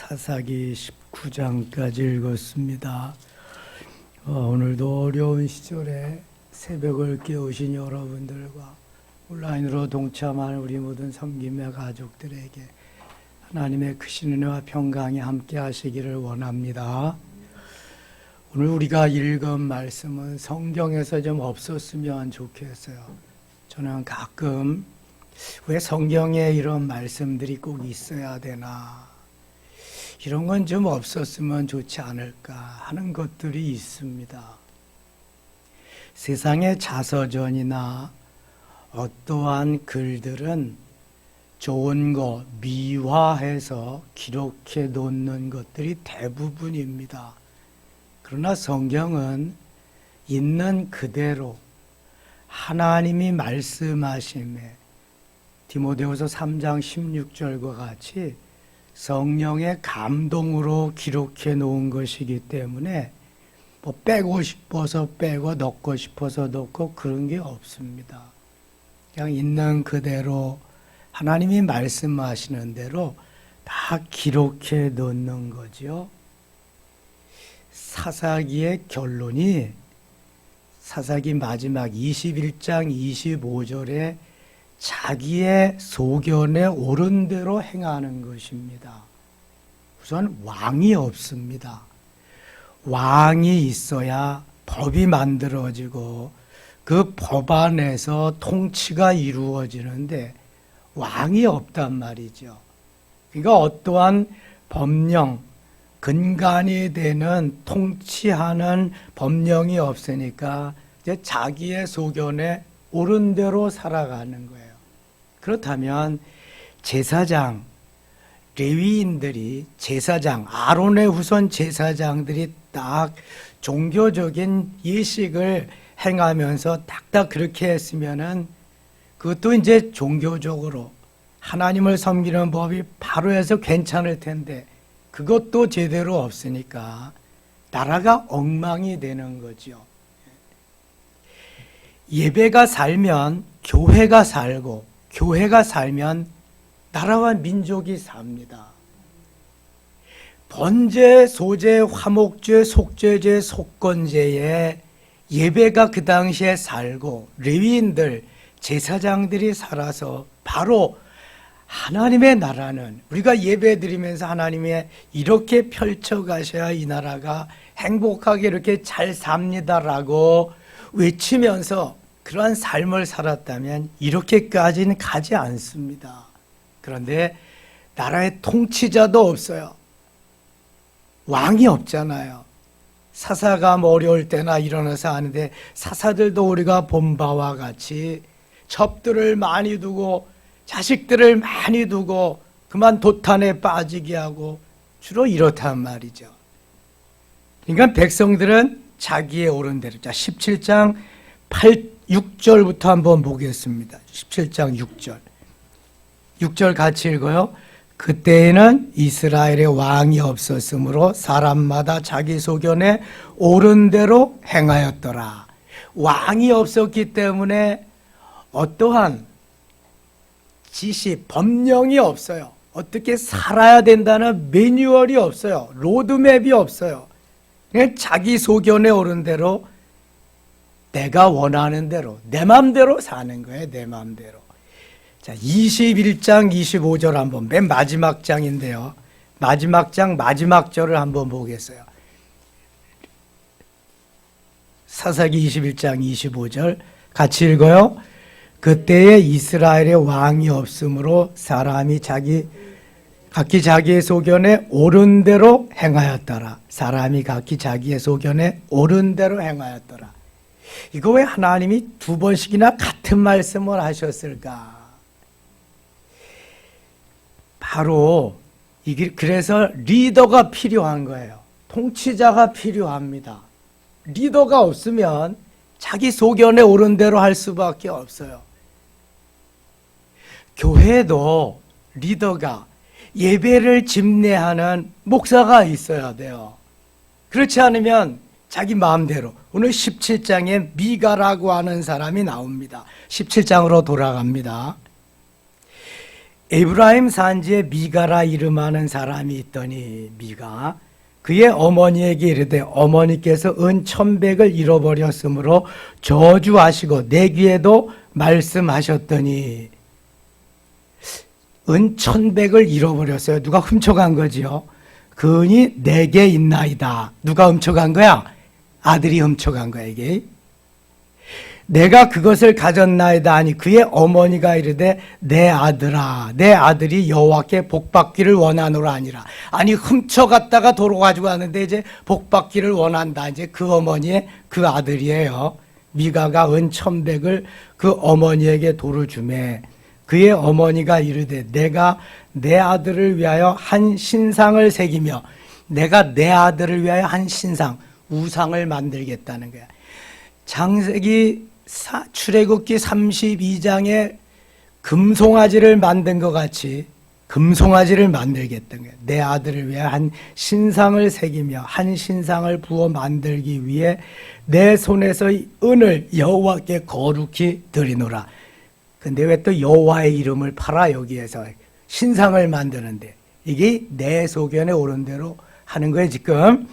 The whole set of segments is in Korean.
사사기 19장까지 읽었습니다. 오늘도 어려운 시절에 새벽을 깨우신 여러분들과 온라인으로 동참한 우리 모든 섬김의 가족들에게 하나님의 크신 은혜와 평강이 함께 하시기를 원합니다. 오늘 우리가 읽은 말씀은 성경에서 좀 없었으면 좋겠어요. 저는 가끔 왜 성경에 이런 말씀들이 꼭 있어야 되나, 이런 건 좀 없었으면 좋지 않을까 하는 것들이 있습니다. 세상의 자서전이나 어떠한 글들은 좋은 거 미화해서 기록해 놓는 것들이 대부분입니다. 그러나 성경은 있는 그대로 하나님이 말씀하심에 디모데후서 3장 16절과 같이 성령의 감동으로 기록해 놓은 것이기 때문에 뭐 빼고 싶어서 빼고 넣고 싶어서 넣고 그런 게 없습니다. 그냥 있는 그대로 하나님이 말씀하시는 대로 다 기록해 놓는 거죠. 사사기의 결론이 사사기 마지막 21장 25절에 자기의 소견에 옳은 대로 행하는 것입니다. 우선 왕이 없습니다. 왕이 있어야 법이 만들어지고 그 법 안에서 통치가 이루어지는데 왕이 없단 말이죠. 그러니까 어떠한 법령, 근간이 되는 통치하는 법령이 없으니까 이제 자기의 소견에 옳은 대로 살아가는 거예요. 그렇다면 제사장, 레위인들이 제사장, 아론의 후손 제사장들이 딱 종교적인 예식을 행하면서 딱딱 그렇게 했으면은 그것도 이제 종교적으로 하나님을 섬기는 법이 바로 해서 괜찮을 텐데 그것도 제대로 없으니까 나라가 엉망이 되는 거죠. 예배가 살면 교회가 살고 교회가 살면 나라와 민족이 삽니다. 번제, 소제, 화목제, 속죄제, 속건제에 예배가 그 당시에 살고 레위인들, 제사장들이 살아서 바로 하나님의 나라는 우리가 예배 드리면서 하나님의 이렇게 펼쳐가셔야 이 나라가 행복하게 이렇게 잘 삽니다라고 외치면서 그러한 삶을 살았다면 이렇게까지는 가지 않습니다. 그런데 나라의 통치자도 없어요. 왕이 없잖아요. 사사가 뭐 어려울 때나 일어나서 하는데 사사들도 우리가 본 바와 같이 첩들을 많이 두고 자식들을 많이 두고 그만 도탄에 빠지게 하고 주로 이렇단 말이죠. 그러니까 백성들은 자기의 옳은 대로. 자, 17장 6절부터 한번 보겠습니다. 17장 6절. 6절 같이 읽어요. 그때에는 이스라엘의 왕이 없었으므로 사람마다 자기 소견에 옳은 대로 행하였더라. 왕이 없었기 때문에 어떠한 지시, 법령이 없어요. 어떻게 살아야 된다는 매뉴얼이 없어요. 로드맵이 없어요. 그냥 자기 소견에 옳은 대로 내가 원하는 대로 내 마음대로 사는 거예요. 내 마음대로. 자, 21장 25절 한번, 맨 마지막 장인데요. 마지막 장 마지막 절을 한번 보겠어요. 사사기 21장 25절 같이 읽어요. 그때에 이스라엘의 왕이 없으므로 사람이 각기 자기의 소견에 옳은 대로 행하였더라. 사람이 각기 자기의 소견에 옳은 대로 행하였더라. 이거 왜 하나님이 두 번씩이나 같은 말씀을 하셨을까? 바로 이게 그래서 리더가 필요한 거예요. 통치자가 필요합니다. 리더가 없으면 자기 소견에 옳은 대로 할 수밖에 없어요. 교회도 리더가 예배를 집례하는 목사가 있어야 돼요. 그렇지 않으면 자기 마음대로. 오늘 17장에 미가라고 하는 사람이 나옵니다. 17장으로 돌아갑니다. 에브라임 산지에 미가라 이름하는 사람이 있더니 미가 그의 어머니에게 이르되 어머니께서 은 1,100을 잃어버렸으므로 저주하시고 내 귀에도 말씀하셨더니 은 1,100을 잃어버렸어요. 누가 훔쳐간 거지요. 그 은이 내게 있나이다. 누가 훔쳐간 거야? 아들이 훔쳐간 거야 이게. 내가 그것을 가졌나이다 하니 그의 어머니가 이르되 내 아들아 내 아들이 여호와께 복받기를 원하노라 하니라. 아니 훔쳐갔다가 도로 가지고 왔는데 이제 복받기를 원한다. 이제 그 어머니의 그 아들이에요. 미가가 은 1,100을 그 어머니에게 도를 주매 그의 어머니가 이르되 내가 내 아들을 위하여 한 신상을 새기며 내가 내 아들을 위하여 한 신상 우상을 만들겠다는 거야. 창세기 출애굽기 32장에 금송아지를 만든 것 같이 금송아지를 만들겠다는 거야. 내 아들을 위해 한 신상을 새기며 한 신상을 부어 만들기 위해 내 손에서 은을 여호와께 거룩히 드리노라. 근데 왜 또 여호와의 이름을 팔아 여기에서 신상을 만드는데 이게 내 소견에 오른 대로 하는 거예요 지금.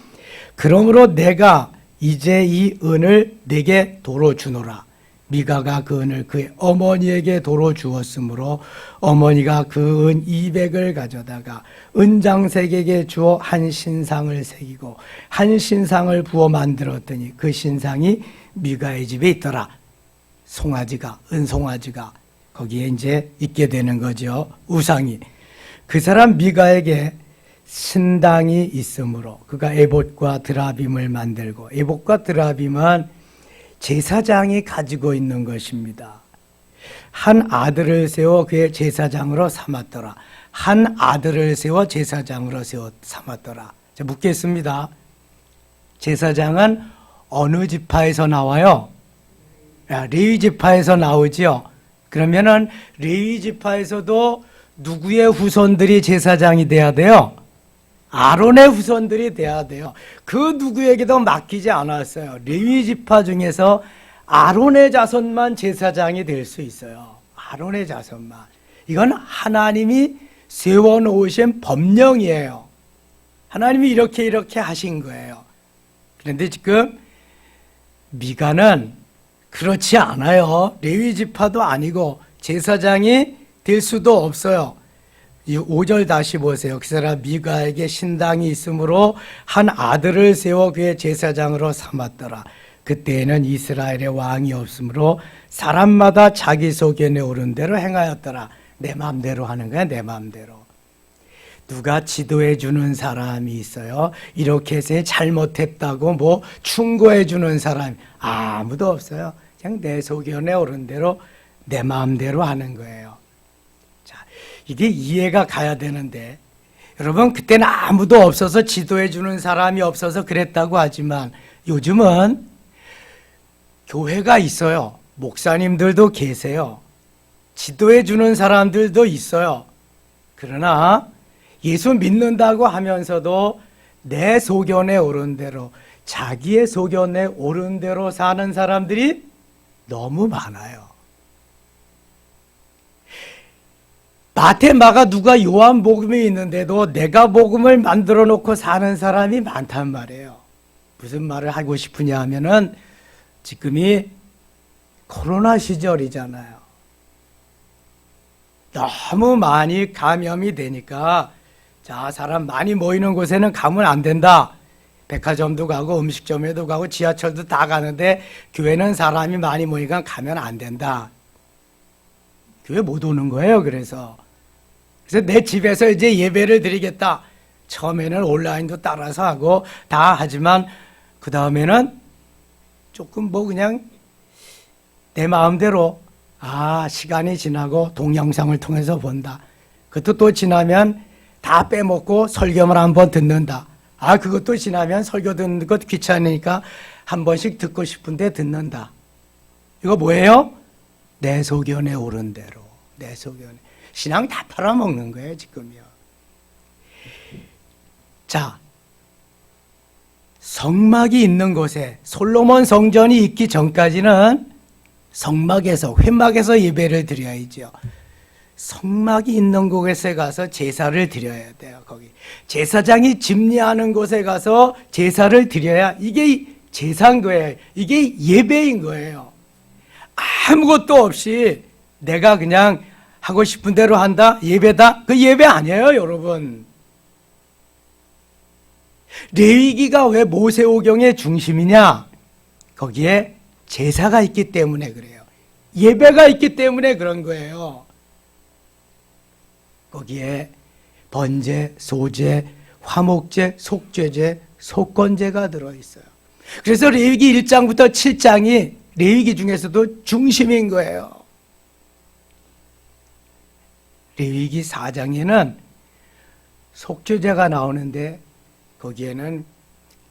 그러므로 내가 이제 이 은을 내게 도로 주노라. 미가가 그 은을 그의 어머니에게 도로 주었으므로 어머니가 그 은 200을 가져다가 은장색에게 주어 한 신상을 새기고 한 신상을 부어 만들었더니 그 신상이 미가의 집에 있더라. 송아지가 은송아지가 거기에 이제 있게 되는 거죠. 우상이. 그 사람 미가에게 신당이 있으므로 그가 에봇과 드라빔을 만들고 에봇과 드라빔은 제사장이 가지고 있는 것입니다. 한 아들을 세워 그의 제사장으로 삼았더라. 한 아들을 세워 제사장으로 삼았더라. 자, 묻겠습니다. 제사장은 어느 지파에서 나와요? 레위 지파에서 나오지요. 그러면은 레위 지파에서도 누구의 후손들이 제사장이 돼야 돼요? 아론의 후손들이 돼야 돼요. 그 누구에게도 맡기지 않았어요. 레위 지파 중에서 아론의 자손만 제사장이 될 수 있어요. 아론의 자손만. 이건 하나님이 세워놓으신 법령이에요. 하나님이 이렇게 하신 거예요. 그런데 지금 미가는 그렇지 않아요. 레위 지파도 아니고 제사장이 될 수도 없어요. 이 5절 다시 보세요. 그 사람 미가에게 신당이 있으므로 한 아들을 세워 그의 제사장으로 삼았더라. 그때에는 이스라엘의 왕이 없으므로 사람마다 자기 소견에 오른 대로 행하였더라. 내 마음대로 하는 거야, 내 마음대로. 누가 지도해 주는 사람이 있어요? 이렇게 해서 잘못했다고 뭐 충고해 주는 사람이 아무도 없어요. 그냥 내 소견에 오른 대로 내 마음대로 하는 거예요. 자, 이게 이해가 가야 되는데 여러분 그때는 아무도 없어서 지도해 주는 사람이 없어서 그랬다고 하지만 요즘은 교회가 있어요. 목사님들도 계세요. 지도해 주는 사람들도 있어요. 그러나 예수 믿는다고 하면서도 내 소견에 오른 대로 자기의 소견에 오른 대로 사는 사람들이 너무 많아요. 마태, 마가, 누가, 요한 복음이 있는데도 내가 복음을 만들어 놓고 사는 사람이 많단 말이에요. 무슨 말을 하고 싶으냐 하면은 지금이 코로나 시절이잖아요. 너무 많이 감염이 되니까 자, 사람 많이 모이는 곳에는 가면 안 된다. 백화점도 가고 음식점에도 가고 지하철도 다 가는데 교회는 사람이 많이 모이니까 가면 안 된다. 교회 못 오는 거예요. 그래서 내 집에서 이제 예배를 드리겠다. 처음에는 온라인도 따라서 하고 다 하지만 그 다음에는 조금 뭐 그냥 내 마음대로 시간이 지나고 동영상을 통해서 본다. 그것도 또 지나면 다 빼먹고 설교만 한번 듣는다. 그것도 지나면 설교 듣는 것 귀찮으니까 한 번씩 듣고 싶은데 듣는다. 이거 뭐예요? 내 소견에 오른 대로. 내 소견에. 신앙 다 팔아먹는 거예요, 지금요. 자, 성막이 있는 곳에 솔로몬 성전이 있기 전까지는 성막에서, 회막에서 예배를 드려야죠. 성막이 있는 곳에 가서 제사를 드려야 돼요. 거기 제사장이 집례하는 곳에 가서 제사를 드려야 이게 제사인 거예요. 이게 예배인 거예요. 아무것도 없이 내가 그냥 하고 싶은 대로 한다? 예배다? 그 예배 아니에요, 여러분. 레위기가 왜 모세오경의 중심이냐? 거기에 제사가 있기 때문에 그래요. 예배가 있기 때문에 그런 거예요. 거기에 번제, 소제, 화목제, 속죄제, 속건제가 들어있어요. 그래서 레위기 1장부터 7장이 레위기 중에서도 중심인 거예요. 레위기 4장에는 속죄제가 나오는데 거기에는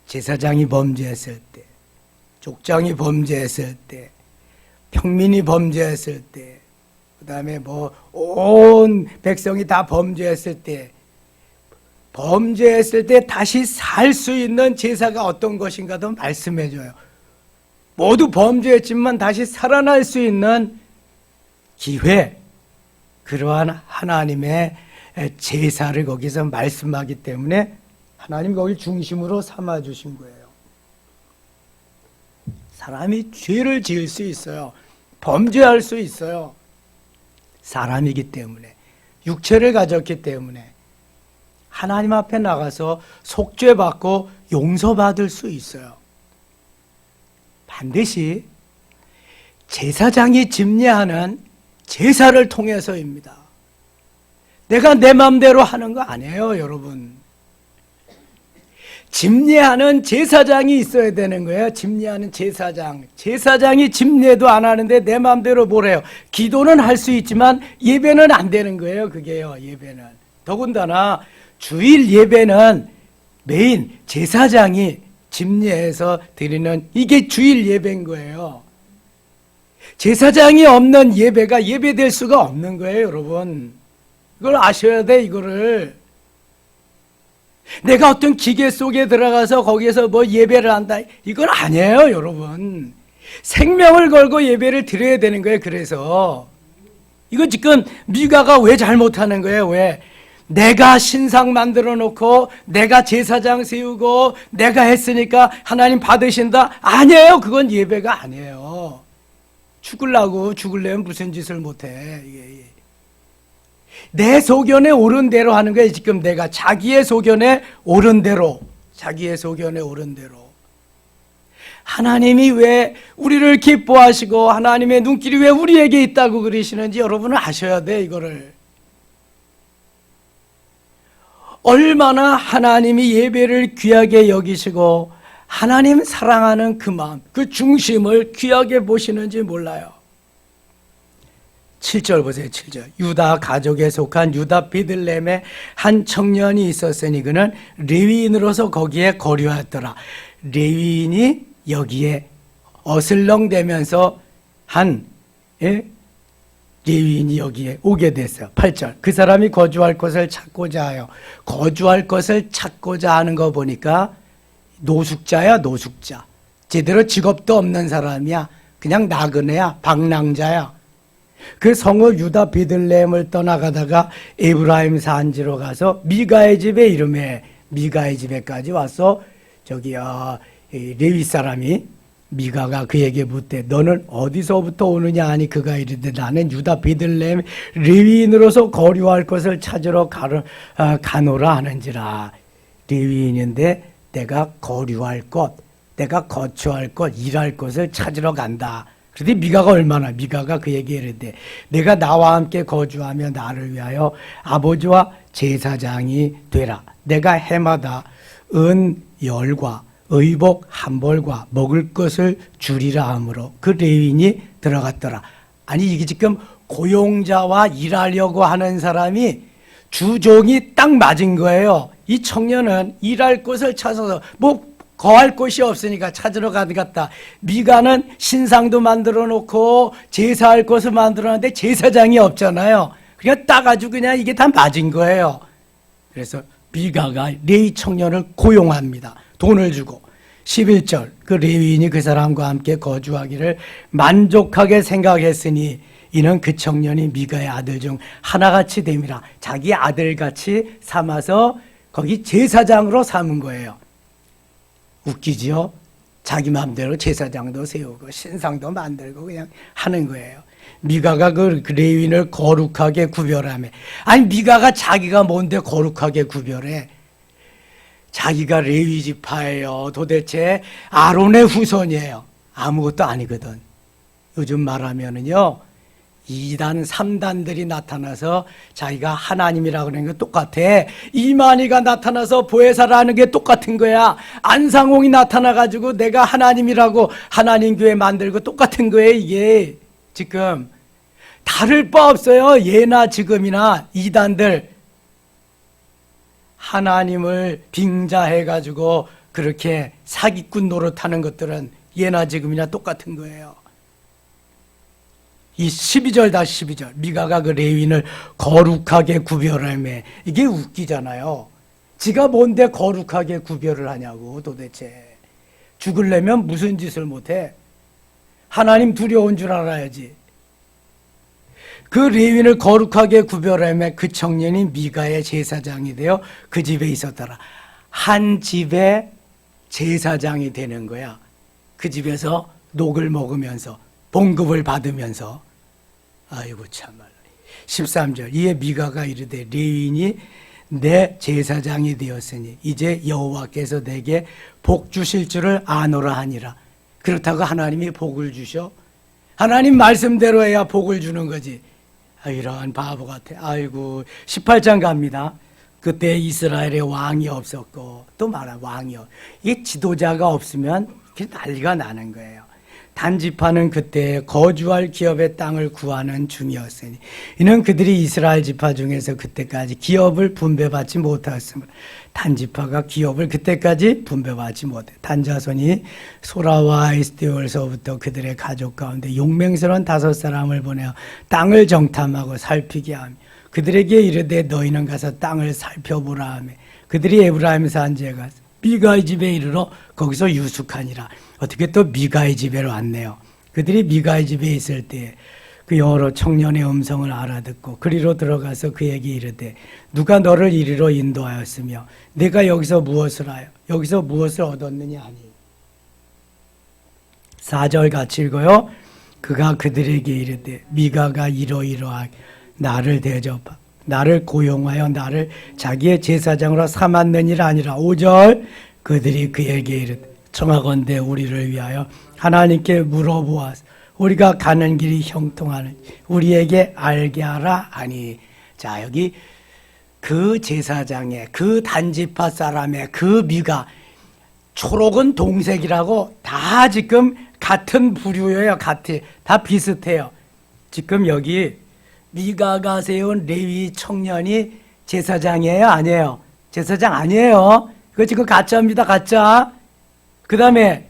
제사장이 범죄했을 때, 족장이 범죄했을 때, 평민이 범죄했을 때, 그 다음에 온 백성이 다 범죄했을 때 다시 살 수 있는 제사가 어떤 것인가도 말씀해줘요. 모두 범죄했지만 다시 살아날 수 있는 기회, 그러한 하나님의 제사를 거기서 말씀하기 때문에 하나님 거기 중심으로 삼아주신 거예요. 사람이 죄를 지을 수 있어요. 범죄할 수 있어요. 사람이기 때문에, 육체를 가졌기 때문에 하나님 앞에 나가서 속죄받고 용서받을 수 있어요. 반드시 제사장이 집례하는 제사를 통해서입니다. 내가 내 마음대로 하는 거 아니에요, 여러분. 집례하는 제사장이 있어야 되는 거예요. 집례하는 제사장. 제사장이 집례도 안 하는데 내 마음대로 뭘 해요? 기도는 할 수 있지만 예배는 안 되는 거예요, 그게요, 예배는. 더군다나 주일 예배는 메인 제사장이 집례해서 드리는 이게 주일 예배인 거예요. 제사장이 없는 예배가 예배될 수가 없는 거예요, 여러분. 이걸 아셔야 돼, 이거를. 내가 어떤 기계 속에 들어가서 거기에서 예배를 한다, 이건 아니에요, 여러분. 생명을 걸고 예배를 드려야 되는 거예요. 그래서 이거 지금 미가가 왜 잘못하는 거예요? 왜? 내가 신상 만들어 놓고 내가 제사장 세우고 내가 했으니까 하나님 받으신다? 아니에요. 그건 예배가 아니에요. 죽으려면 무슨 짓을 못해. 내 소견에 옳은 대로 하는 거예요. 지금 내가 자기의 소견에 옳은 대로, 하나님이 왜 우리를 기뻐하시고 하나님의 눈길이 왜 우리에게 있다고 그러시는지 여러분은 아셔야 돼, 이거를. 얼마나 하나님이 예배를 귀하게 여기시고 하나님 사랑하는 그 마음, 그 중심을 귀하게 보시는지 몰라요. 7절 보세요. 7절. 유다 가족에 속한 유다 베들레헴에 한 청년이 있었으니 그는 레위인으로서 거기에 거류하였더라. 레위인이 여기에 어슬렁대면서 레위인이 여기에 오게 됐어요. 8절. 그 사람이 거주할 곳을 찾고자 하여, 거주할 것을 찾고자 하는 거 보니까 노숙자야, 노숙자. 제대로 직업도 없는 사람이야. 그냥 나그네야, 방랑자야. 그 성읍 유다 베들레헴을 떠나가다가 에브라임 산지로 가서 미가의 집에 이름에, 미가의 집에까지 와서 레위 사람이 미가가 그에게 묻되 너는 어디서부터 오느냐 하니 그가 이르되 나는 유다 베들레헴 레위인으로서 거류할 것을 찾으러 가노라 하는지라. 레위인인데 내가 거류할 것, 내가 거처할 것, 일할 것을 찾으러 간다. 그런데 미가가 그에게 이르되 내가 나와 함께 거주하며 나를 위하여 아버지와 제사장이 되라. 내가 해마다 은 10과 의복 한 벌과 먹을 것을 주리라 하므로 그 레위인이 들어갔더라. 아니 이게 지금 고용자와 일하려고 하는 사람이 주종이 딱 맞은 거예요. 이 청년은 일할 곳을 찾아서 거할 곳이 없으니까 찾으러 갔다. 미가는 신상도 만들어 놓고 제사할 곳을 만들어 놨는데 제사장이 없잖아요. 그러니까 따가지고 그냥 이게 다 맞은 거예요. 그래서 미가가 레위 청년을 고용합니다. 돈을 주고. 11절. 그 레위인이 그 사람과 함께 거주하기를 만족하게 생각했으니 이는 그 청년이 미가의 아들 중 하나같이 됨이라. 자기 아들같이 삼아서 거기 제사장으로 삼은 거예요. 웃기지요? 자기 마음대로 제사장도 세우고 신상도 만들고 그냥 하는 거예요. 미가가 그 레위인을 거룩하게 구별하며, 아니 미가가 자기가 뭔데 거룩하게 구별해? 자기가 레위 지파예요. 도대체 아론의 후손이에요. 아무것도 아니거든. 요즘 말하면은요, 2단, 3단들이 나타나서 자기가 하나님이라고 그러는 게 똑같아. 이만희가 나타나서 보혜사라는 게 똑같은 거야. 안상홍이 나타나가지고 내가 하나님이라고 하나님 교회 만들고 똑같은 거예요, 이게. 지금. 다를 바 없어요. 예나 지금이나 2단들. 하나님을 빙자해가지고 그렇게 사기꾼 노릇하는 것들은 예나 지금이나 똑같은 거예요. 이 12절 다 12절 미가가 그 레위인을 거룩하게 구별하며, 이게 웃기잖아요. 지가 뭔데 거룩하게 구별을 하냐고. 도대체 죽으려면 무슨 짓을 못해? 하나님 두려운 줄 알아야지. 그 레위인을 거룩하게 구별하며 그 청년이 미가의 제사장이 되어 그 집에 있었더라. 한 집에 제사장이 되는 거야. 그 집에서 녹을 먹으면서 봉급을 받으면서. 아이고 참말로. 13절 이에 미가가 이르되 레위인이 내 제사장이 되었으니 이제 여호와께서 내게 복 주실 줄을 아노라 하니라. 그렇다고 하나님이 복을 주셔? 하나님 말씀대로 해야 복을 주는 거지. 아, 이런 바보 같아. 아이고. 18장 갑니다. 그때 이스라엘에 왕이 없었고, 또 말하 왕이요. 이게 지도자가 없으면 난리가 나는 거예요. 단지파는 그때 거주할 기업의 땅을 구하는 중이었으니 이는 그들이 이스라엘 지파 중에서 그때까지 기업을 분배받지 못하였으므로 단지파가 기업을 그때까지 분배받지 못해. 단자손이 소라와 에스테올서부터 그들의 가족 가운데 용맹스러운 5사람을 보내어 땅을 정탐하고 살피게 하며 그들에게 이르되 너희는 가서 땅을 살펴보라 하며 그들이 에브라임 산지에 가서 미가의 집에 이르러 거기서 유숙하니라. 어떻게 또 미가의 집에로 왔네요. 그들이 미가의 집에 있을 때 그 영어로 청년의 음성을 알아듣고 그리로 들어가서 그에게 이르되 누가 너를 이리로 인도하였으며 내가 여기서 무엇을 하여 여기서 무엇을 얻었느냐 하니. 4절 같이 읽어요. 그가 그들에게 이르되 미가가 이러이러하게 나를 대접하 나를 고용하여 나를 자기의 제사장으로 삼았느니라 아니라. 5절 그들이 그에게 이르되 청하건대 우리를 위하여 하나님께 물어보아서 우리가 가는 길이 형통하는지 우리에게 알게 하라 하니. 자, 여기 그 제사장의 그 단지파 사람의 그 미가, 초록은 동색이라고 다 지금 같은 부류예요. 다 비슷해요. 지금 여기 미가가 세운 레위 청년이 제사장이에요? 아니에요? 제사장 아니에요. 그거 지금 가짜입니다. 가짜. 그 다음에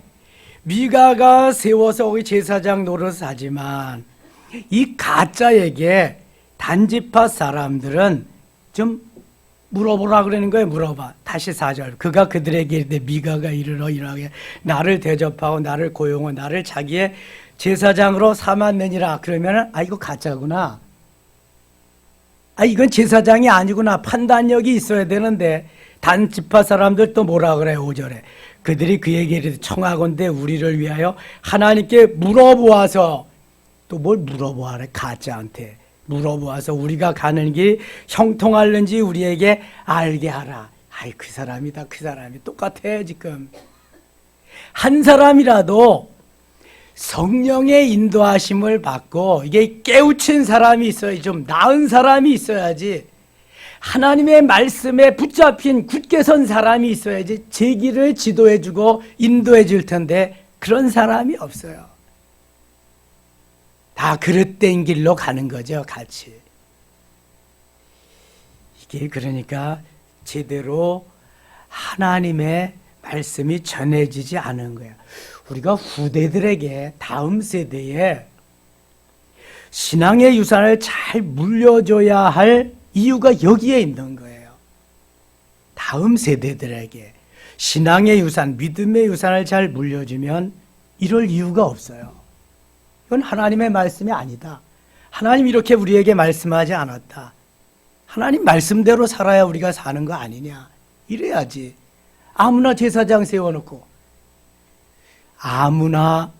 미가가 세워서 거기 제사장 노릇을 하지만 이 가짜에게 단지파 사람들은 좀 물어보라 그러는 거예요. 물어봐. 다시 4절. 그가 그들에게 이르되 미가가 이르러 이러하게 나를 대접하고 나를 고용하고 나를 자기의 제사장으로 삼았느니라. 그러면은 아 이거 가짜구나. 아 이건 제사장이 아니구나. 판단력이 있어야 되는데 단지파 사람들 또 뭐라 그래요. 5절에. 그들이 그에게 이르되 청하건대 우리를 위하여 하나님께 물어보아서. 또 뭘 물어보아래. 가짜한테 물어보아서 우리가 가는 길 형통할는지 우리에게 알게 하라. 아이 그 사람이다. 그 사람이 똑같아. 지금 한 사람이라도 성령의 인도하심을 받고 이게 깨우친 사람이 있어야지. 좀 나은 사람이 있어야지. 하나님의 말씀에 붙잡힌 굳게 선 사람이 있어야지 제 길을 지도해주고 인도해줄 텐데 그런 사람이 없어요. 다 그릇된 길로 가는 거죠. 같이. 이게 그러니까 제대로 하나님의 말씀이 전해지지 않은 거예요. 우리가 후대들에게 다음 세대에 신앙의 유산을 잘 물려줘야 할 이유가 여기에 있는 거예요. 다음 세대들에게 신앙의 유산, 믿음의 유산을 잘 물려주면 이럴 이유가 없어요. 이건 하나님의 말씀이 아니다. 하나님 이렇게 우리에게 말씀하지 않았다. 하나님 말씀대로 살아야 우리가 사는 거 아니냐. 이래야지. 아무나 제사장 세워놓고 아무나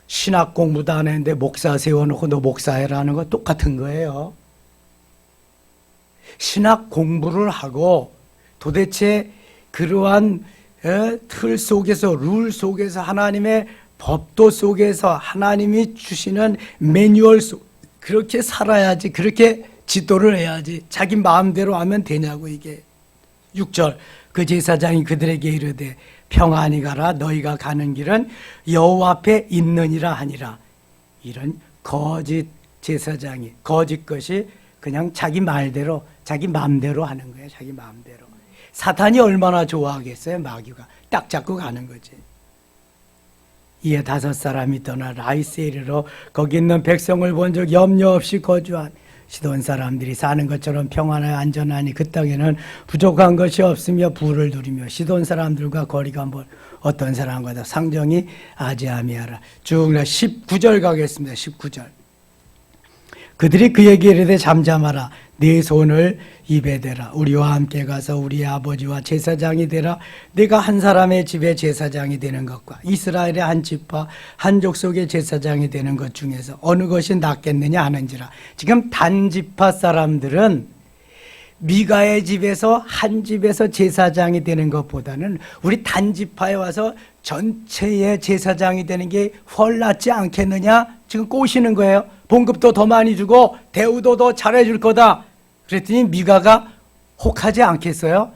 신학 공부도 안 했는데 목사 세워놓고 너 목사해라는 거 똑같은 거예요. 신학 공부를 하고 도대체 그러한 틀 속에서 룰 속에서 하나님의 법도 속에서 하나님이 주시는 매뉴얼 속 그렇게 살아야지. 그렇게 지도를 해야지. 자기 마음대로 하면 되냐고. 이게 6절 그 제사장이 그들에게 이르되 평안히 가라. 너희가 가는 길은 여호와 앞에 있느니라 하니라. 이런 거짓 제사장이 거짓 것이 그냥 자기 말대로 자기 마음대로 하는 거예요. 자기 마음대로. 사탄이 얼마나 좋아하겠어요. 마귀가 딱 잡고 가는 거지. 이에 5사람이 떠나 라이스에 이르러 거기 있는 백성을 본 적 염려 없이 거주한 시돈 사람들이 사는 것처럼 평안하여 안전하니 그 땅에는 부족한 것이 없으며 부를 누리며 시돈 사람들과 거리가 멀 어떤 사람과도 상정이 아지아미하라. 쭉 19절 가겠습니다. 19절 그들이 그에게 이르되 잠잠하라. 네 손을 입에 대라. 우리와 함께 가서 우리 아버지와 제사장이 되라. 네가 한 사람의 집에 제사장이 되는 것과 이스라엘의 한 지파 한 족속의 제사장이 되는 것 중에서 어느 것이 낫겠느냐 하는지라. 지금 단지파 사람들은 미가의 집에서 한 집에서 제사장이 되는 것보다는 우리 단지파에 와서 전체의 제사장이 되는 게 훨 낫지 않겠느냐 지금 꼬시는 거예요. 봉급도 더 많이 주고 대우도 더 잘해줄 거다. 그랬더니 미가가 혹하지 않겠어요?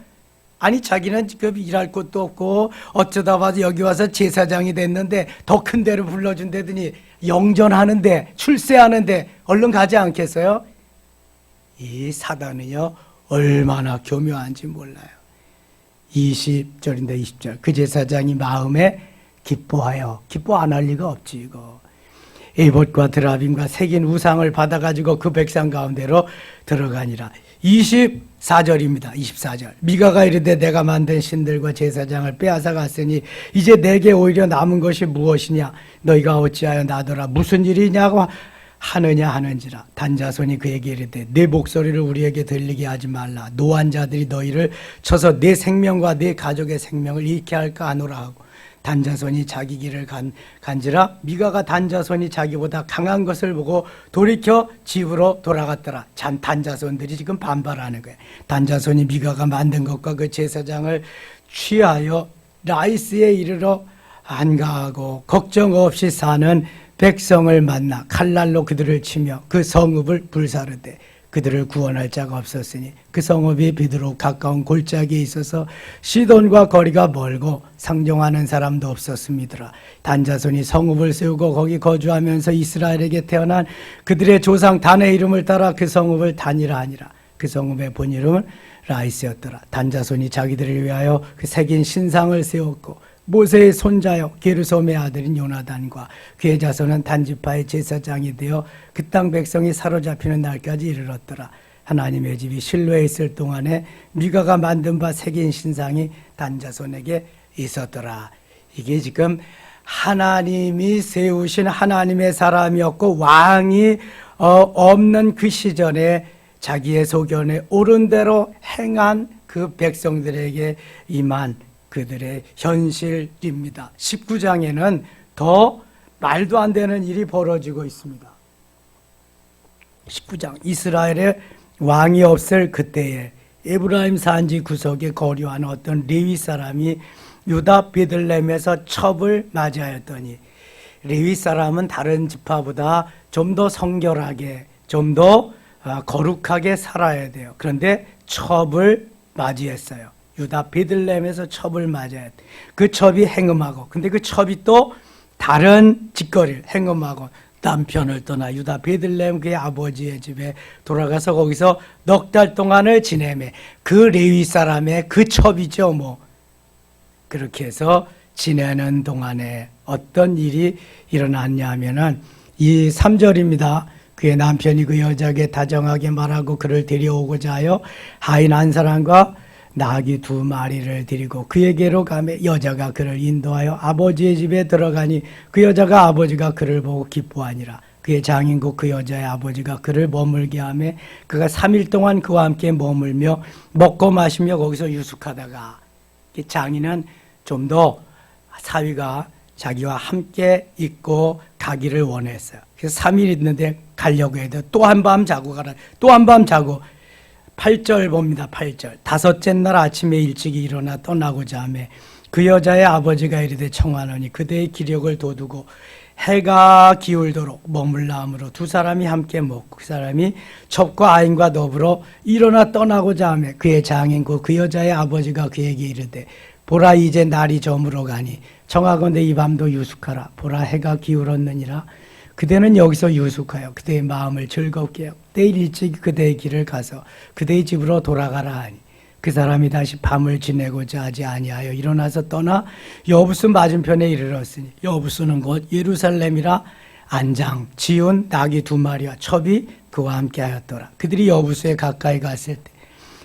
아니 자기는 지금 일할 곳도 없고 어쩌다 봐서 여기 와서 제사장이 됐는데 더 큰 데를 불러준다더니 영전하는데 출세하는데 얼른 가지 않겠어요? 이 사단은요 얼마나 교묘한지 몰라요. 20절인데 20절 그 제사장이 마음에 기뻐하여 기뻐 안 할 리가 없지 이거. 에봇과 드라빔과 새긴 우상을 받아가지고 그 백성 가운데로 들어가니라. 24절입니다. 24절 미가가 이르되 내가 만든 신들과 제사장을 빼앗아 갔으니 이제 내게 오히려 남은 것이 무엇이냐. 너희가 어찌하여 나더라 무슨 일이냐고 하느냐 하는지라. 단자손이 그에게 이르되 내 목소리를 우리에게 들리게 하지 말라. 노한 자들이 너희를 쳐서 내 생명과 내 가족의 생명을 잃게 할까 하노라 하고 단자손이 자기 길을 간지라. 미가가 단자손이 자기보다 강한 것을 보고 돌이켜 집으로 돌아갔더라. 단자손들이 지금 반발하는 거예요. 단자손이 미가가 만든 것과 그 제사장을 취하여 라이스에 이르러 안가하고 걱정 없이 사는 백성을 만나 칼날로 그들을 치며 그 성읍을 불사르되 그들을 구원할 자가 없었으니 그 성읍이 비두로 가까운 골짜기에 있어서 시돈과 거리가 멀고 상종하는 사람도 없었음이더라. 단자손이 성읍을 세우고 거기 거주하면서 이스라엘에게 태어난 그들의 조상 단의 이름을 따라 그 성읍을 단이라 하니라. 그 성읍의 본 이름은 라이스였더라. 단자손이 자기들을 위하여 그 새긴 신상을 세웠고 모세의 손자요 게르솜의 아들인 요나단과 그의 자손은 단지파의 제사장이 되어 그 땅 백성이 사로잡히는 날까지 이르렀더라. 하나님의 집이 실로에 있을 동안에 미가가 만든 바 새긴 신상이 단자손에게 있었더라. 이게 지금 하나님이 세우신 하나님의 사람이었고 왕이 없는 그 시절에 자기의 소견에 옳은 대로 행한 그 백성들에게 임한 그들의 현실입니다. 19장에는 더 말도 안 되는 일이 벌어지고 있습니다. 19장 이스라엘의 왕이 없을 그때에 에브라임 산지 구석에 거류하는 어떤 레위 사람이 유다 베들레헴에서 첩을 맞이하였더니 레위 사람은 다른 지파보다 좀 더 성결하게 좀 더 거룩하게 살아야 돼요. 그런데 첩을 맞이했어요. 유다 베들레헴에서 첩을 맞아야 돼. 그 첩이 행음하고 근데 그 첩이 또 다른 짓거리를 행음하고 남편을 떠나 유다 베들레헴 그의 아버지의 집에 돌아가서 거기서 넉 달 동안을 지내매 그 레위 사람의 그 첩이죠 뭐. 그렇게 해서 지내는 동안에 어떤 일이 일어났냐 하면은 이 3절입니다. 그의 남편이 그 여자에게 다정하게 말하고 그를 데려오고자 하여 하인 한 사람과 나귀 2마리를 데리고 그에게로 가매 여자가 그를 인도하여 아버지의 집에 들어가니 그 여자가 아버지가 그를 보고 기뻐하니라. 그의 장인고 그 여자의 아버지가 그를 머물게 하며 그가 3일 동안 그와 함께 머물며 먹고 마시며 거기서 유숙하다가, 장인은 좀 더 사위가 자기와 함께 있고 가기를 원했어요. 그래서 3일 있는데 가려고 해도 또 한 밤 자고 가라. 또 한 밤 자고. 8절 봅니다. 8절. 다섯째 날 아침에 일찍이 일어나 떠나고자 하며 그 여자의 아버지가 이르되 청하노니 그대의 기력을 돋우고 해가 기울도록 머물라 하므로 두 사람이 함께 먹고 그 사람이 첩과 아인과 더불어 일어나 떠나고자 하며 그의 장인고 그 여자의 아버지가 그에게 이르되 보라 이제 날이 저물어 가니 청하건대 이 밤도 유숙하라. 보라 해가 기울었느니라. 그대는 여기서 유숙하여 그대의 마음을 즐겁게 하고 내일 일찍 그대의 길을 가서 그대의 집으로 돌아가라 하니 그 사람이 다시 밤을 지내고자 하지 아니하여 일어나서 떠나 여부수 맞은편에 이르렀으니 여부수는 곧 예루살렘이라. 안장, 지운, 나귀 2마리와 첩이 그와 함께 하였더라. 그들이 여부수에 가까이 갔을 때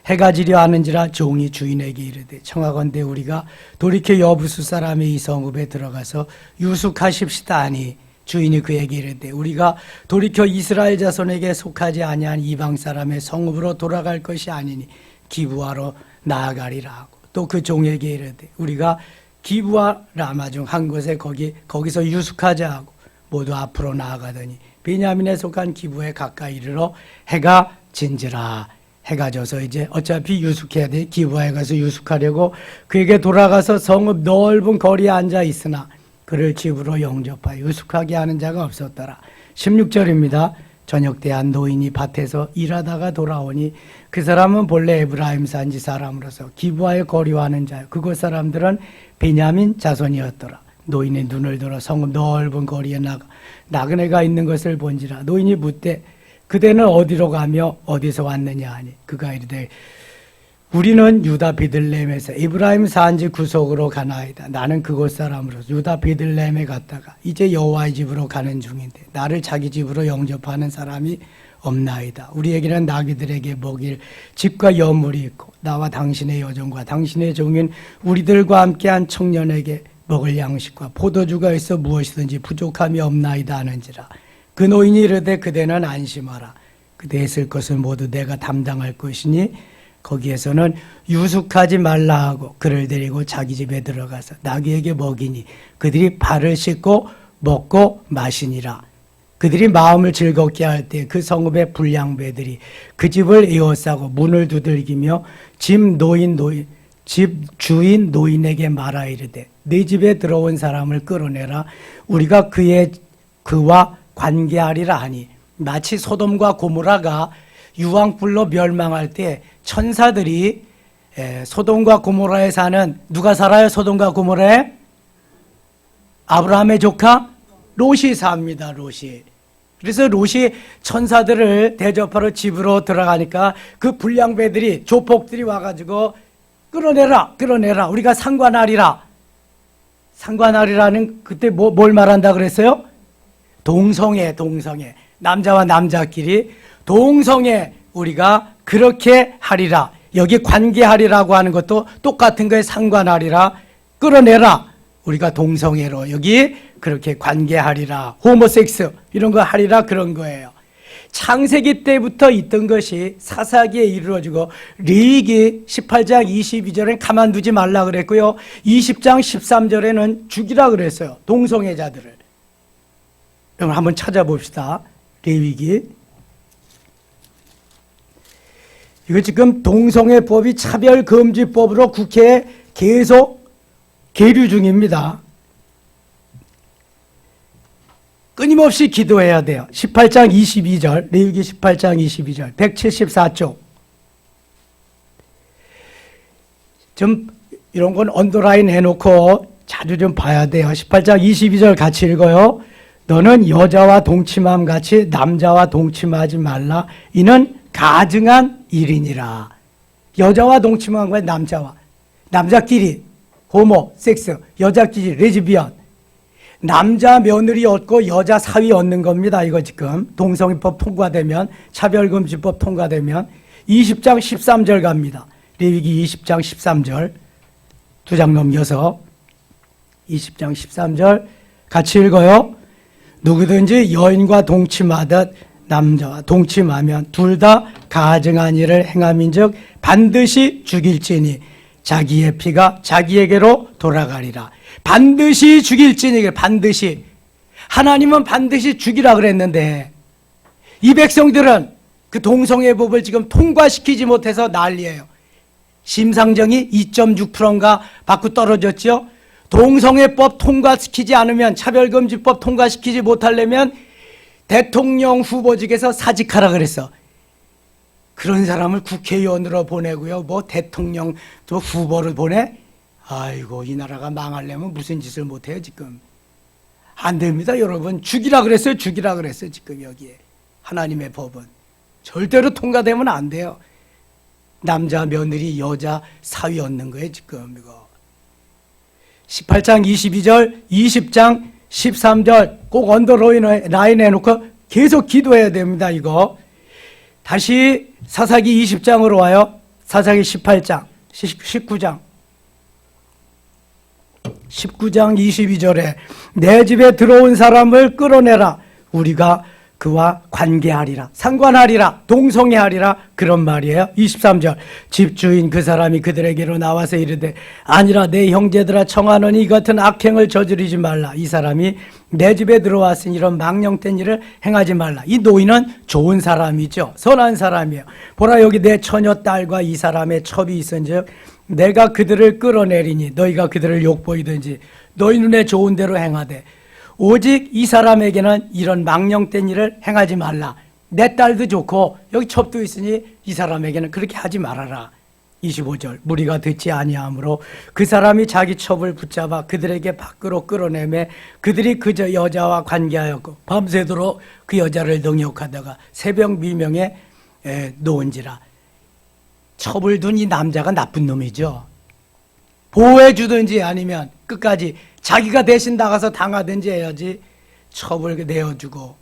해가 지려 하는지라 종이 주인에게 이르되 청하건대 우리가 돌이켜 여부수 사람의 이 성읍에 들어가서 유숙하십시다 하니 주인이 그에게 이르되 우리가 돌이켜 이스라엘 자손에게 속하지 아니한 이방 사람의 성읍으로 돌아갈 것이 아니니 기브아로 나아가리라 하고 또 그 종에게 이르되 우리가 기브아 라마 중 한 곳에 거기서 유숙하자 하고 모두 앞으로 나아가더니 베냐민에 속한 기브에 가까이 이르러 해가 진지라. 해가 져서 이제 어차피 유숙해야 돼. 기브아에 가서 유숙하려고 그에게 돌아가서 성읍 넓은 거리에 앉아 있으나 그를 집으로 영접하여 유숙하게 하는 자가 없었더라. 16절입니다. 저녁 때 한 노인이 밭에서 일하다가 돌아오니 그 사람은 본래 에브라임 산지 사람으로서 기브아에 거류하는 자요 그곳 사람들은 베냐민 자손이었더라. 노인이 눈을 들어 성읍 넓은 거리에 나그네가 있는 것을 본지라. 노인이 묻되 그대는 어디로 가며 어디서 왔느냐 하니 그가 이르되 우리는 유다 베들레헴에서 에브라임 산지 구속으로 가나이다. 나는 그곳 사람으로서 유다 베들레헴에 갔다가 이제 여호와의 집으로 가는 중인데 나를 자기 집으로 영접하는 사람이 없나이다. 우리에게는 나귀들에게 먹일 집과 여물이 있고 나와 당신의 여종과 당신의 종인 우리들과 함께한 청년에게 먹을 양식과 포도주가 있어 무엇이든지 부족함이 없나이다 하는지라. 그 노인이 이르되 그대는 안심하라. 그대의 쓸 것을 모두 내가 담당할 것이니 거기에서는 유숙하지 말라 하고 그를 데리고 자기 집에 들어가서 나귀에게 먹이니 그들이 발을 씻고 먹고 마시니라. 그들이 마음을 즐겁게 할 때 그 성읍의 불량배들이 그 집을 에워싸고 문을 두들기며 집 주인 노인에게 말하 이르되 네 집에 들어온 사람을 끌어내라. 우리가 그와 관계하리라 하니 마치 소돔과 고모라가 유황불로 멸망할 때 천사들이 소돔과 고모라에 사는 누가 살아요? 소돔과 고모라에? 아브라함의 조카 롯이 삽니다. 롯이. 그래서 롯이 천사들을 대접하러 집으로 들어가니까 그 불량배들이 조폭들이 와가지고 끌어내라 우리가 상관하리라. 상관하리라는 그때 뭘 말한다 그랬어요? 동성애 남자와 남자끼리 동성애 우리가 그렇게 하리라. 여기 관계하리라고 하는 것도 똑같은 거에 상관하리라. 끌어내라. 우리가 동성애로 여기 그렇게 관계하리라. 호모섹스 이런 거 하리라 그런 거예요. 창세기 때부터 있던 것이 사사기에 이루어지고 레위기 18장 22절에는 가만두지 말라 그랬고요. 20장 13절에는 죽이라 그랬어요. 동성애자들을. 여러분 한번 찾아봅시다. 레위기. 이거 지금 동성애법이 차별금지법으로 국회에 계속 계류 중입니다. 끊임없이 기도해야 돼요. 18장 22절, 레위기 18장 22절, 174쪽. 좀 이런 건 언더라인 해놓고 자주 좀 봐야 돼요. 18장 22절 같이 읽어요. 너는 여자와 동침함 같이 남자와 동침하지 말라. 이는 가증한 일이니라. 여자와 동침한 거야. 남자끼리 호모, 섹스, 여자끼리 레즈비언. 남자 며느리 얻고 여자 사위 얻는 겁니다. 이거 지금 동성애법 통과되면, 차별금지법 통과되면 20장 13절 갑니다. 레위기 20장 13절 두 장 넘겨서 20장 13절 같이 읽어요. 누구든지 여인과 동침하듯 남자와 동침하면 둘 다 가증한 일을 행함인즉 반드시 죽일지니 자기의 피가 자기에게로 돌아가리라. 반드시 죽일지니, 반드시. 하나님은 반드시 죽이라 그랬는데 이 백성들은 그 동성애 법을 지금 통과시키지 못해서 난리예요. 심상정이 2.6%인가 받고 떨어졌죠. 동성애법 통과시키지 않으면, 차별금지법 통과시키지 못하려면 대통령 후보직에서 사직하라 그랬어. 그런 사람을 국회의원으로 보내고요, 뭐 대통령 또 후보를 보내? 아이고, 이 나라가 망하려면 무슨 짓을 못해요 지금. 안 됩니다 여러분. 죽이라 그랬어요. 죽이라 그랬어요. 지금 여기에 하나님의 법은 절대로 통과되면 안 돼요. 남자 며느리 여자 사위 얻는 거예요 지금. 이거 18장 22절 20장 13절 꼭 언더라인 해놓고 계속 기도해야 됩니다. 이거 다시 사사기 20장으로 와요. 사사기 18장 19장 22절에 내 집에 들어온 사람을 끌어내라. 우리가 그와 관계하리라, 상관하리라, 동성애하리라, 그런 말이에요. 23절 집주인 그 사람이 그들에게로 나와서 이르되 아니라 내 형제들아 청하노니 이 같은 악행을 저지르지 말라. 이 사람이 내 집에 들어왔으니 이런 망령된 일을 행하지 말라. 이 노인은 좋은 사람이죠. 선한 사람이에요. 보라 여기 내 처녀 딸과 이 사람의 첩이 있은즉 내가 그들을 끌어내리니 너희가 그들을 욕보이든지 너희 눈에 좋은 대로 행하되 오직 이 사람에게는 이런 망령된 일을 행하지 말라. 내 딸도 좋고 여기 첩도 있으니 이 사람에게는 그렇게 하지 말아라. 25절 무리가 듣지 아니하므로 그 사람이 자기 첩을 붙잡아 그들에게 밖으로 끌어내매 그들이 그 여자와 관계하였고 밤새도록 그 여자를 능욕하다가 새벽 미명에 놓은지라. 첩을 둔 이 남자가 나쁜 놈이죠. 보호해 주든지 아니면 끝까지 자기가 대신 나가서 당하든지 해야지 첩을 내어주고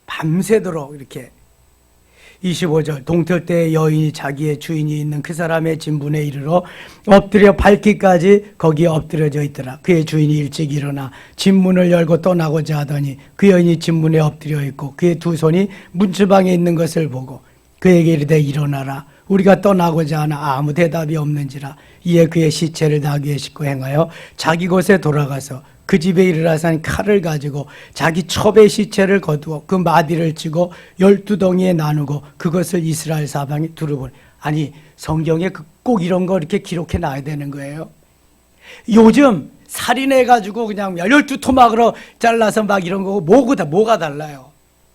밤새도록 이렇게. 25절 동틀 때 여인이 자기의 주인이 있는 그 사람의 진분에 이르러 엎드려 밟기까지 거기에 엎드려져 있더라. 그의 주인이 일찍 일어나 진문을 열고 떠나고자 하더니 그 여인이 진문에 엎드려 있고 그의 두 손이 문주방에 있는 것을 보고 그에게 이르되 일어나라. 우리가 떠나고자 하나 아무 대답이 없는지라. 이에 그의 시체를 나귀에 싣고 행하여 자기 곳에 돌아가서 그 집에 이르러서 칼을 가지고 자기 첩의 시체를 거두어 그 마디를 치고 12덩이에 나누고 그것을 이스라엘 사방에 두루보니. 아니 성경에 꼭 이런 거 이렇게 기록해 놔야 되는 거예요. 요즘 살인해가지고 그냥 12토막으로 잘라서 막 이런 거고 뭐가 달라요?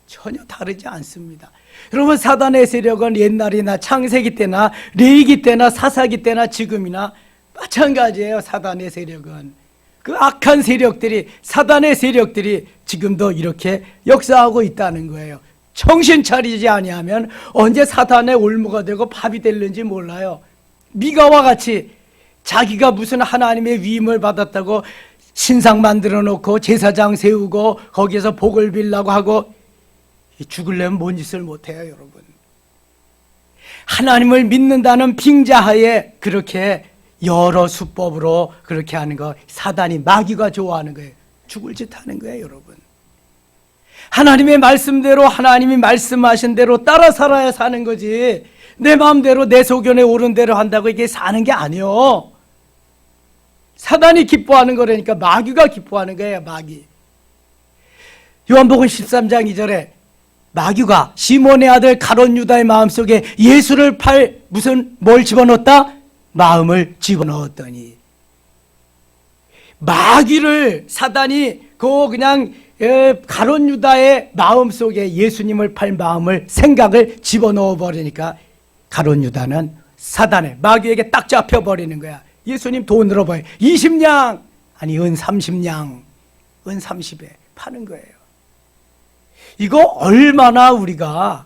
전혀 다르지 않습니다. 여러분 사단의 세력은 옛날이나 창세기 때나 레위기 때나 사사기 때나 지금이나 마찬가지예요. 사단의 세력은 그 악한 세력들이, 사단의 세력들이 지금도 이렇게 역사하고 있다는 거예요. 정신 차리지 아니하면 언제 사단의 올무가 되고 밥이 될는지 몰라요. 미가와 같이 자기가 무슨 하나님의 위임을 받았다고 신상 만들어 놓고 제사장 세우고 거기에서 복을 빌라고 하고 죽으려면 뭔 짓을 못해요 여러분. 하나님을 믿는다는 빙자하에 그렇게 여러 수법으로 그렇게 하는 거 사단이 마귀가 좋아하는 거예요. 죽을 짓 하는 거예요 여러분. 하나님의 말씀대로 하나님이 말씀하신 대로 따라 살아야 사는 거지 내 마음대로 내 소견에 옳은 대로 한다고 이게 사는 게 아니요. 사단이 기뻐하는 거라니까. 마귀가 기뻐하는 거예요. 마귀. 요한복음 13장 2절에 마귀가 시몬의 아들 가롯 유다의 마음속에 예수를 팔 뭘 집어넣었다? 마음을 집어넣었더니. 마귀를 사단이 그냥 가롯 유다의 마음속에 예수님을 팔 마음을 생각을 집어넣어 버리니까 가롯 유다는 사단의 마귀에게 딱 잡혀버리는 거야. 예수님 돈으로 봐요. 20냥 아니 은 30냥 은 30에 파는 거예요. 이거 얼마나 우리가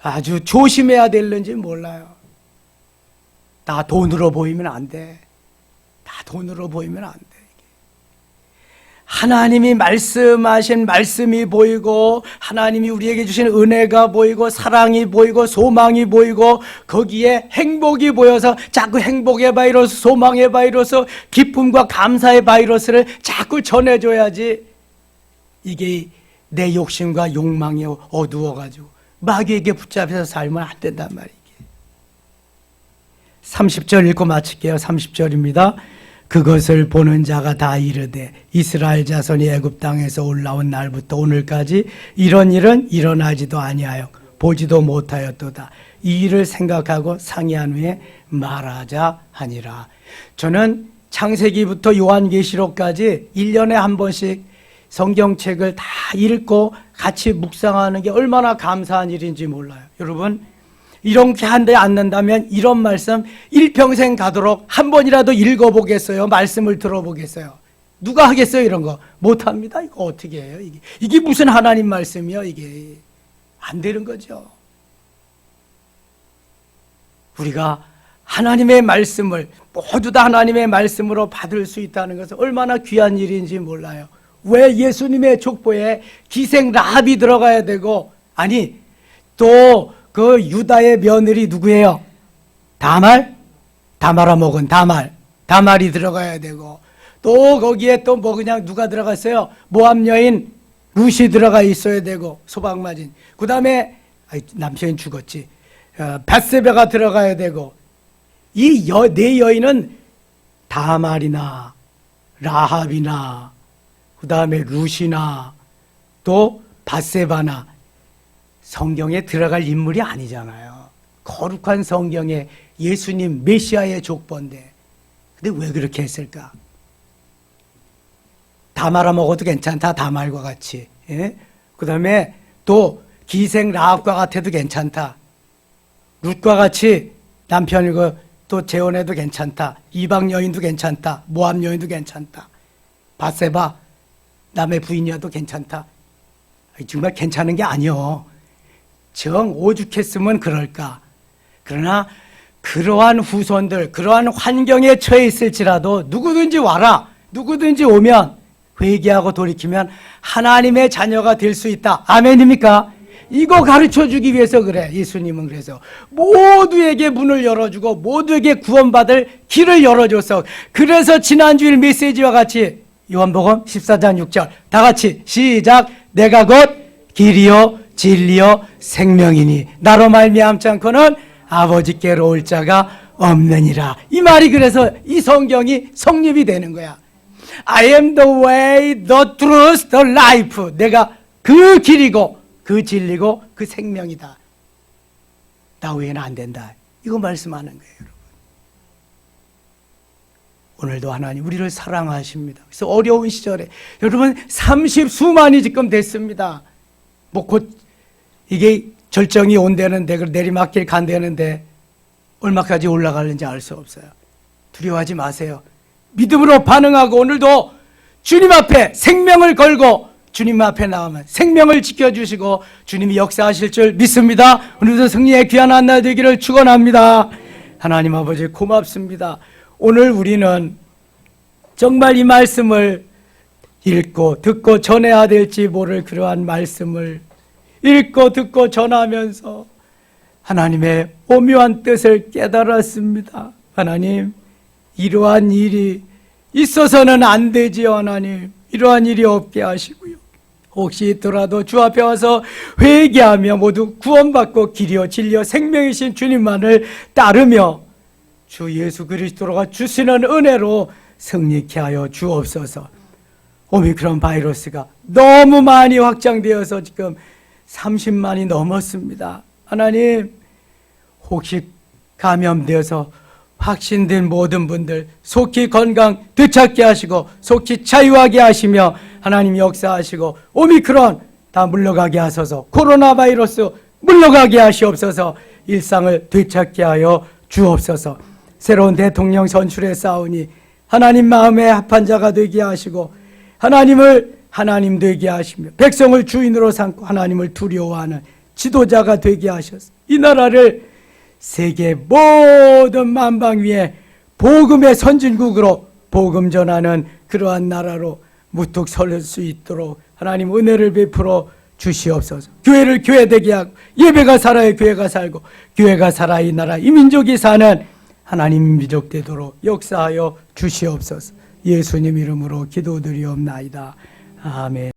아주 조심해야 될는지 몰라요. 다 돈으로 보이면 안 돼. 다 돈으로 보이면 안 돼. 하나님이 말씀하신 말씀이 보이고 하나님이 우리에게 주신 은혜가 보이고 사랑이 보이고 소망이 보이고 거기에 행복이 보여서 자꾸 행복의 바이러스, 소망의 바이러스, 기쁨과 감사의 바이러스를 자꾸 전해줘야지 이게 내 욕심과 욕망이 어두워가지고 마귀에게 붙잡혀서 살면 안 된단 말이에요. 30절 읽고 마칠게요. 30절입니다. 그것을 보는 자가 다 이르되 이스라엘 자손이 애굽 땅에서 올라온 날부터 오늘까지 이런 일은 일어나지도 아니하여 보지도 못하였도다. 이 일을 생각하고 상의한 후에 말하자 하니라. 저는 창세기부터 요한계시록까지 1년에 한 번씩 성경책을 다 읽고 같이 묵상하는 게 얼마나 감사한 일인지 몰라요. 여러분, 이렇게 한데 않는다면 이런 말씀 일평생 가도록 한 번이라도 읽어보겠어요? 말씀을 들어보겠어요? 누가 하겠어요? 이런 거 못합니다. 이거 어떻게 해요? 이게 무슨 하나님 말씀이요? 이게 안 되는 거죠. 우리가 하나님의 말씀을 모두 다 하나님의 말씀으로 받을 수 있다는 것은 얼마나 귀한 일인지 몰라요. 왜 예수님의 족보에 기생 라합이 들어가야 되고, 아니 또 그 유다의 며느리 누구예요? 다말아 먹은 다말이 들어가야 되고, 또 거기에 또 뭐 그냥 누가 들어갔어요? 모압 여인 룻이 들어가 있어야 되고, 소방 맞은. 그 다음에 남편이 죽었지. 밧세바가 들어가야 되고, 이 네 여인은 다말이나 라합이나 그 다음에 룻이나 또 밧세바나 성경에 들어갈 인물이 아니잖아요. 거룩한 성경에 예수님 메시아의 족보인데, 근데 왜 그렇게 했을까? 다 말아 먹어도 괜찮다, 다말과 같이. 예? 그 다음에 또 기생 라합과 같아도 괜찮다, 룻과 같이 남편이고 또 재혼해도 괜찮다, 이방 여인도 괜찮다, 모압 여인도 괜찮다, 밧세바 남의 부인이어도 괜찮다. 정말 괜찮은 게 아니요. 정 오죽했으면 그럴까. 그러나 그러한 후손들, 그러한 환경에 처해 있을지라도 누구든지 와라, 누구든지 오면 회개하고 돌이키면 하나님의 자녀가 될 수 있다. 아멘입니까? 이거 가르쳐 주기 위해서 그래. 예수님은 그래서 모두에게 문을 열어주고 모두에게 구원받을 길을 열어줘서, 그래서 지난주일 메시지와 같이 요한복음 14장 6절 다 같이 시작. 내가 곧 길이요 진리요 생명이니 나로 말미암지 않고는 아버지께로 올 자가 없느니라. 이 말이 그래서 이 성경이 성립이 되는 거야. I am the way, the truth, the life. 내가 그 길이고 그 진리고 그 생명이다. 나 외에는 안 된다. 이거 말씀하는 거예요, 여러분. 오늘도 하나님 우리를 사랑하십니다. 그래서 어려운 시절에 여러분 30수만이 지금 됐습니다. 뭐 곧 이게 절정이 온다는데, 내리막길 간다는데 얼마까지 올라가는지 알 수 없어요. 두려워하지 마세요. 믿음으로 반응하고 오늘도 주님 앞에 생명을 걸고 주님 앞에 나오면 생명을 지켜주시고 주님이 역사하실 줄 믿습니다. 오늘도 승리의 귀한 한 날 되기를 축원합니다. 하나님 아버지 고맙습니다. 오늘 우리는 정말 이 말씀을 읽고 듣고 전해야 될지 모를 그러한 말씀을 읽고 듣고 전하면서 하나님의 오묘한 뜻을 깨달았습니다. 하나님, 이러한 일이 있어서는 안 되지요. 하나님, 이러한 일이 없게 하시고요. 혹시 있더라도 주 앞에 와서 회개하며 모두 구원받고 길이요 진리요 생명이신 주님만을 따르며 주 예수 그리스도가 주시는 은혜로 승리케 하여 주옵소서. 오미크론 바이러스가 너무 많이 확장되어서 지금 30만이 넘었습니다. 하나님, 혹시 감염되어서 확신된 모든 분들 속히 건강 되찾게 하시고 속히 자유하게 하시며 하나님 역사하시고 오미크론 다 물러가게 하소서. 코로나 바이러스 물러가게 하시옵소서. 일상을 되찾게 하여 주옵소서. 새로운 대통령 선출에 싸우니 하나님 마음에 합한 자가 되게 하시고 하나님을 하나님 되게 하시며 백성을 주인으로 삼고 하나님을 두려워하는 지도자가 되게 하셔서 이 나라를 세계 모든 만방 위에 복음의 선진국으로 복음 전하는 그러한 나라로 무뚝 설 수 있도록 하나님 은혜를 베풀어 주시옵소서. 교회를 교회되게 하고 예배가 살아야 교회가 살고 교회가 살아 이 나라 이 민족이 사는 하나님 민족 되도록 역사하여 주시옵소서. 예수님 이름으로 기도드리옵나이다. 아멘.